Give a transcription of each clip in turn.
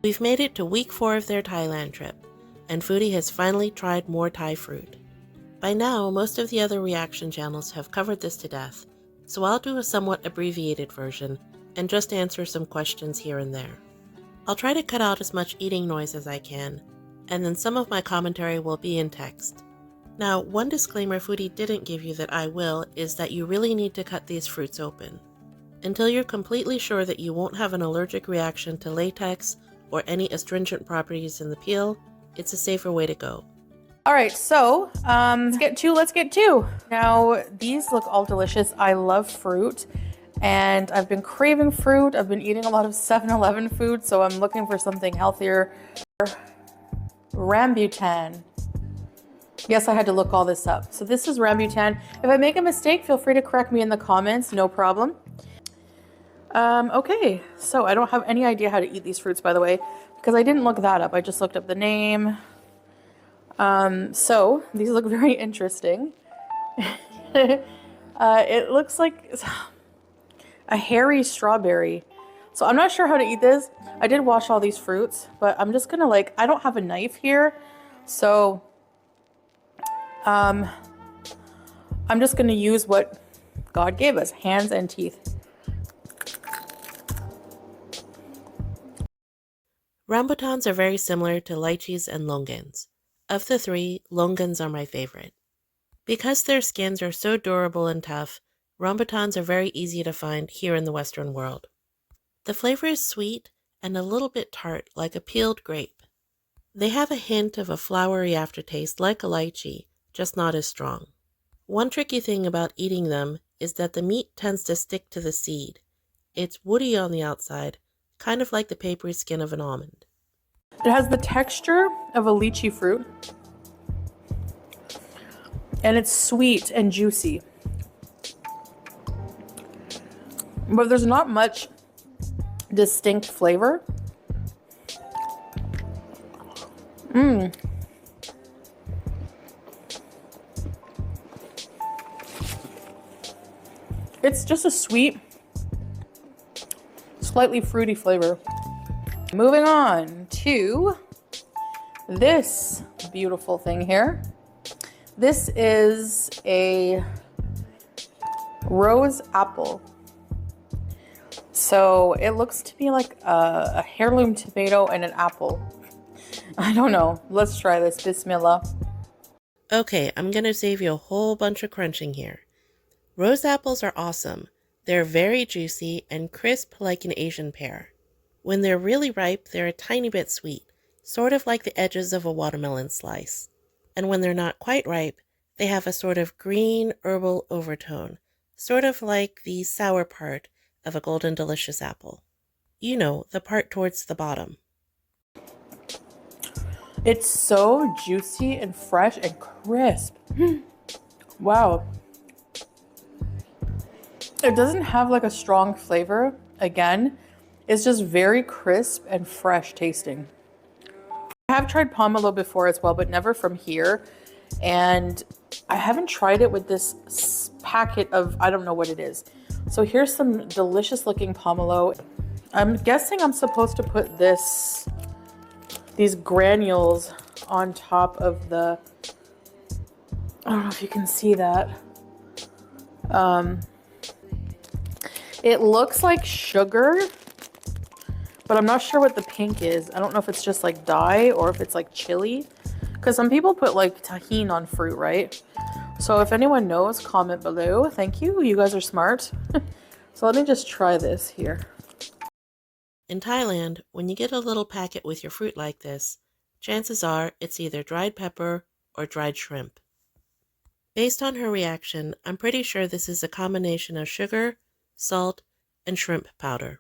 We've made it to week 4 of their Thailand trip, and Foodie has finally tried more Thai fruit. By now, most of the other reaction channels have covered this to death, so I'll do a somewhat abbreviated version and just answer some questions here and there. I'll try to cut out as much eating noise as I can, and then some of my commentary will be in text. Now, one disclaimer Foodie didn't give you that I will is that you really need to cut these fruits open. Until you're completely sure that you won't have an allergic reaction to latex or any astringent properties in the peel, it's a safer way to go. All right, so let's get to. Now, these look all delicious. I love fruit, and I've been craving fruit. I've been eating a lot of 7-Eleven food, so I'm looking for something healthier. Rambutan. Yes, I had to look all this up. So this is rambutan. If I make a mistake, feel free to correct me in the comments, no problem. Okay, so I don't have any idea how to eat these fruits, by the way, because I didn't look that up. I just looked up the name. So these look very interesting. It looks like a hairy strawberry. So I'm not sure how to eat this. I did wash all these fruits, but I'm just gonna I don't have a knife here. So, I'm just gonna use what God gave us, hands and teeth. Rambutans are very similar to lychees and longans. Of the three, longans are my favorite. Because their skins are so durable and tough, rambutans are very easy to find here in the Western world. The flavor is sweet and a little bit tart, like a peeled grape. They have a hint of a flowery aftertaste like a lychee, just not as strong. One tricky thing about eating them is that the meat tends to stick to the seed. It's woody on the outside, kind of like the papery skin of an almond. It has the texture of a lychee fruit, and it's sweet and juicy. But there's not much distinct flavor. It's just a sweet, slightly fruity flavor. Moving on to this beautiful thing here. This is a rose apple. So it looks to me like a heirloom tomato and an apple. I don't know. Let's try this. Bismillah. Okay, I'm gonna save you a whole bunch of crunching here. Rose apples are awesome. They're very juicy and crisp like an Asian pear. When they're really ripe, they're a tiny bit sweet, sort of like the edges of a watermelon slice. And when they're not quite ripe, they have a sort of green herbal overtone, sort of like the sour part of a golden delicious apple. You know, the part towards the bottom. It's so juicy and fresh and crisp. Wow. It doesn't have like a strong flavor. Again, it's just very crisp and fresh tasting. I have tried pomelo before as well, but never from here. And I haven't tried it with this packet of, I don't know what it is. So here's some delicious looking pomelo. I'm guessing I'm supposed to put these granules on top of the, I don't know if you can see that. It looks like sugar, but I'm not sure what the pink is. I don't know if it's just like dye or if it's like chili, because some people put like tahini on fruit, right? So if anyone knows, comment below. Thank you. You guys are smart. So let me just try this here. In Thailand, when you get a little packet with your fruit like this, chances are it's either dried pepper or dried shrimp. Based on her reaction, I'm pretty sure this is a combination of sugar, salt, and shrimp powder.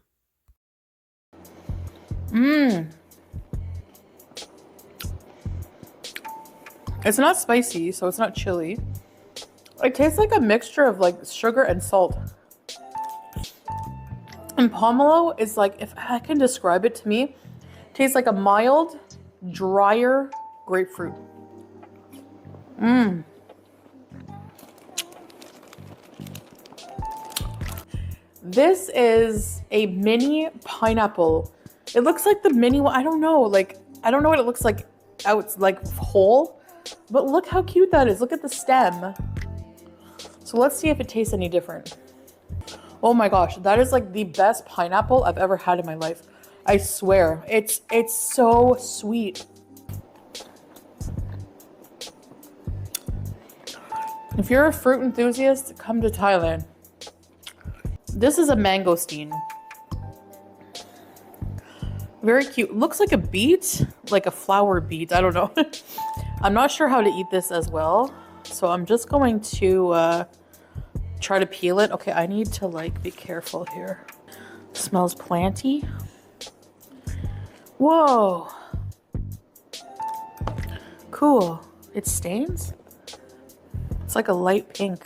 It's not spicy, so it's not chili. It tastes like a mixture of like sugar and salt. And pomelo is like, if I can describe it to me, tastes like a mild, drier grapefruit. This is a mini pineapple It looks like the mini one. I don't know. Like, I don't know what it looks like out, like whole. But look how cute that is. Look at the stem. So let's see if it tastes any different. Oh my gosh, that is like the best pineapple I've ever had in my life. I swear, it's so sweet. If you're a fruit enthusiast, come to Thailand. This is a mangosteen. Very cute. Looks like a beet, like a flower beet. I don't know. I'm not sure how to eat this as well. So I'm just going to try to peel it. Okay, I need to like be careful here. Smells planty. Whoa. Cool. It stains? It's like a light pink.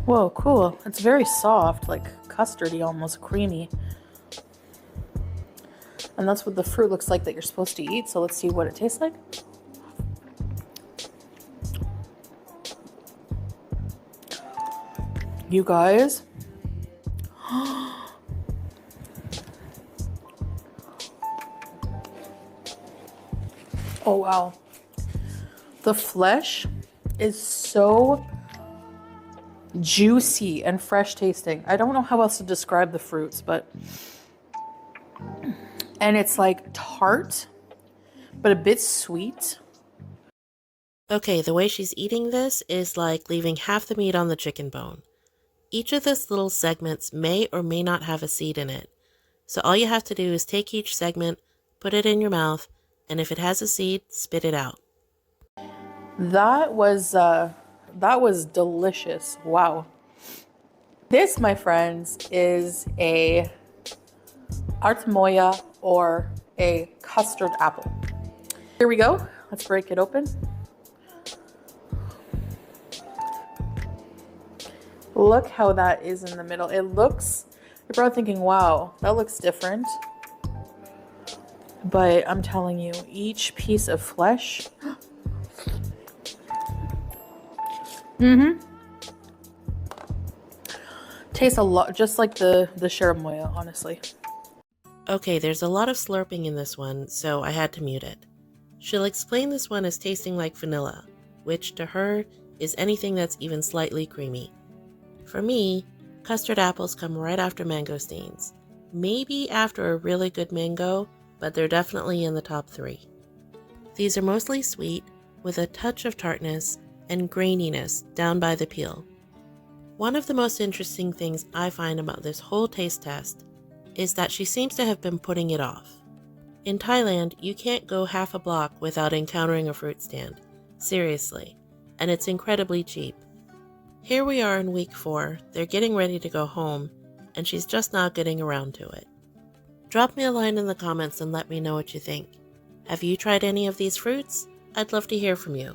Whoa, cool. It's very soft, like custardy, almost creamy. And that's what the fruit looks like that you're supposed to eat. So let's see what it tastes like. You guys. Oh, wow. The flesh is so juicy and fresh tasting. I don't know how else to describe the fruits, but... And it's like tart, but a bit sweet. Okay, the way she's eating this is like leaving half the meat on the chicken bone. Each of those little segments may or may not have a seed in it. So all you have to do is take each segment, put it in your mouth, and if it has a seed, spit it out. That was delicious. Wow. This, my friends, is a artmoya or a custard apple. Here we go. Let's break it open. Look how that is in the middle. It looks, you're probably thinking, wow, that looks different. But I'm telling you, each piece of flesh. Tastes a lot just like the sharamoya, honestly. Okay, there's a lot of slurping in this one, so I had to mute it. She'll explain this one as tasting like vanilla, which to her is anything that's even slightly creamy. For me, custard apples come right after mangosteens. Maybe after a really good mango, but they're definitely in the top 3. These are mostly sweet, with a touch of tartness and graininess down by the peel. One of the most interesting things I find about this whole taste test is that she seems to have been putting it off. In Thailand, you can't go half a block without encountering a fruit stand. Seriously. And it's incredibly cheap. Here we are in week 4, they're getting ready to go home, and she's just not getting around to it. Drop me a line in the comments and let me know what you think. Have you tried any of these fruits? I'd love to hear from you.